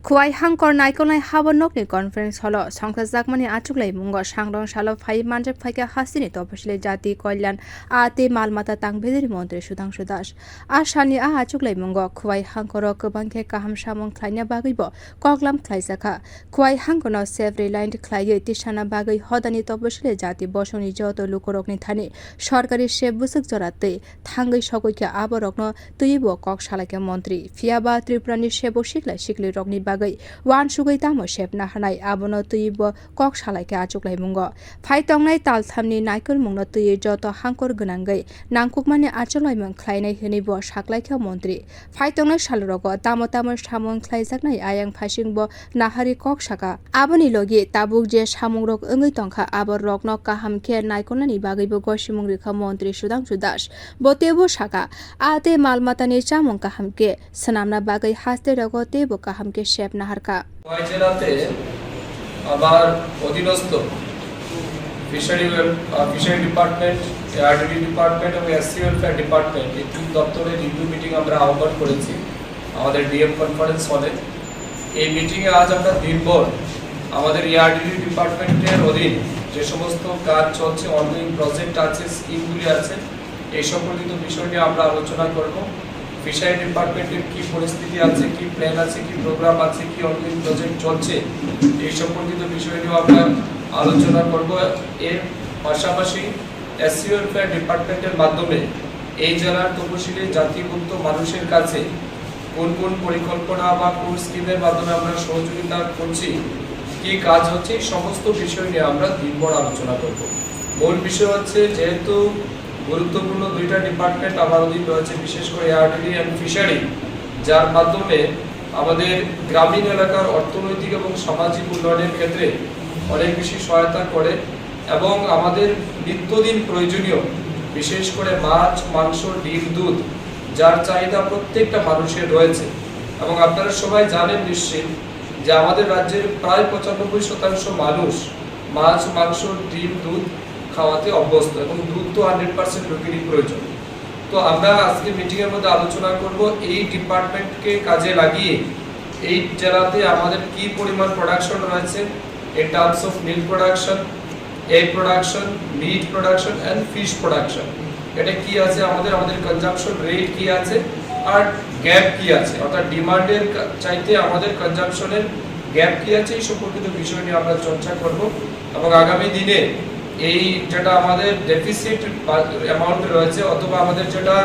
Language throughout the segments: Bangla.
Khowai hangkor naikolnai habanogo confarance holo সংখ্যাজাকমানি achuglaimwng Sangrong salo phawi manjakphaikha haste Tapashili jati kalyan ate malmata tang bedek montri Shudhangshu asani achuglaimwng Khowai hangkor kwbangma kaham samung khlaina bagaibo koklam khwlaikha Khowai hangkorno self reliant khlaiye tisana bagai hodani Tapashili jati bosoni joto lukorokni thani সরকারি সেব বুসক জরাতে থাঙ্গৈ সগৈকে আবরগ্ন তৈব কক সালাইকে মন্ত্রী ফিয়াবা ত্রিপুরানি সেব শিখলাই রগনি বাগৈ ওয়ান সুগৈ তামো সেব নাহানাই আবনো তৈব কক সালাইকে আচুগলাইমুঙ্গ ফাইতংনাই তালথামনি নাইকলমুঙ্গ তৈয়ে যত হাঙ্কর গনাঙ্গৈ নাংকুকমানি আচুগলাইমুং খ্লাইনাই হনিব সাকলাইকে মন্ত্রী ফাইতংনাই সালরগ তামো সামুং খ্লাইজাকনাই আয়াং ফাইসিংব নাহারি কক সাকা আবনি লগে তাবুক যে সামুংরক ওঙ্গৈ তংখা আবর রগ্ন কাহামকে নাইকলনানি বাগৈব গসিমুং রেখা মন্ত্রী Shudhangshu বতেবো শাখা আতে মালমাতানি চামং কাহামকে সনামনা বাগৈ হাস্তে রগতেবো কাহামকে শেপ নাহারকা জেলাতে আবার অধীনস্থ ফিশারি ডিপার্টমেন্ট এআরডি ডিপার্টমেন্ট এবং এসসি ওয়েলফেয়ার ডিপার্টমেন্ট এই তিন দপ্তরের রিভিউ মিটিং আমরা আহ্বান করেছি আমাদের ডিএম কনফারেন্স হলে। এই মিটিংয়ে আজ আমরা দিনভর আমাদের এআরডি ডিপার্টমেন্টের অধীন যে সমস্ত কাজ চলছে অনগোয়িং প্রজেক্ট আছে স্কিমগুলি আছে এই সম্পর্কিত বিষয় নিয়ে আমরা আলোচনা করব। ফিশারি ডিপার্টমেন্টের কি পরিস্থিতি আছে, কি প্ল্যান আছে, কি প্রোগ্রাম আছে, কি অনগোয়িং প্রজেক্ট চলছে এই সম্পর্কিত বিষয় নিয়ে আমরা আলোচনা করব। এর পাশাপাশি এসসি ওয়েলফেয়ার ডিপার্টমেন্টের মাধ্যমে এই জেলার তপশিলি জাতিভুক্ত মানুষের কাছে কোন কোন পরিকল্পনা বা কোন স্কিমের মাধ্যমে আমরা সহযোগিতা করছি, কি কাজ হচ্ছে এই সমস্ত বিষয় নিয়ে আমরা দিনভর আলোচনা করব। মূল বিষয় হচ্ছে যেহেতু গুরুত্বপূর্ণ দুইটা ডিপার্টমেন্ট আমার অধীন রয়েছে, বিশেষ করে এআরডি এন্ড ফিশারি, যার মাধ্যমে আমাদের গ্রামীণ এলাকার অর্থনৈতিক এবং সামাজিক উন্নয়নের ক্ষেত্রে অনেক বেশি সহায়তা করে এবং আমাদের নিত্যদিন প্রয়োজনীয় বিশেষ করে মাছ, মাংস, ডিম, দুধ যার চাহিদা প্রত্যেকটা মানুষের রয়েছে। এবং আপনারা সবাই জানেন নিশ্চিত যে আমাদের রাজ্যের প্রায় 95% মানুষ মাছ, মাংস, ডিম, দুধ খাওয়াতে অভ্যস্ত এবং দুধ তো 100% লোকেরই প্রয়োজন। তো আমরা আজকে মিটিং এর মধ্যে আলোচনা করব এই ডিপার্টমেন্টকে কাজে লাগিয়ে এই জেলাতে আমাদের কি পরিমাণ প্রোডাকশন রয়েছে in terms of milk production, egg production, meat production and fish production, এটা কি আছে আমাদের কনজাম্পশন রেট কি আছে আর গ্যাপ কি আছে, অর্থাৎ ডিমান্ডের চাইতে আমাদের কনজাম্পশনের গ্যাপ কি আছে এই সম্পর্কিত বিষয় নিয়ে আমরা চর্চা করব। এবং আগামী দিনে এই যেটা আমাদের ডেফিসিট অ্যামাউন্ট রয়েছে অথবা আমাদের যেটা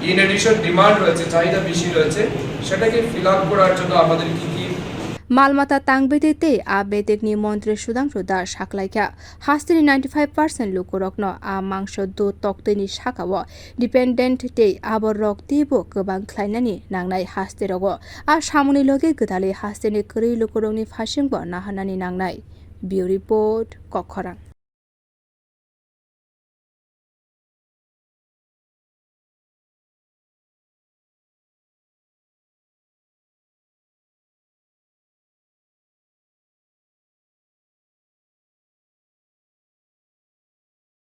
ইন এডিশন ডিমান্ড রয়েছে, চাহিদা বেশি রয়েছে, সেটাকে ফিল আপ করার জন্য আমাদের কি কি malmata tang bedek bedek ni montri Shudhangshu saklaikha haste 95% lukorokno mangsho do tokteni sakawo dependent te abor rok tebo kwbang khlainani nangnai haste rogo samuni loge gdale haste ni kwrwi lukorokni phasingbo nahanani nangnai. Bureau report kokrok।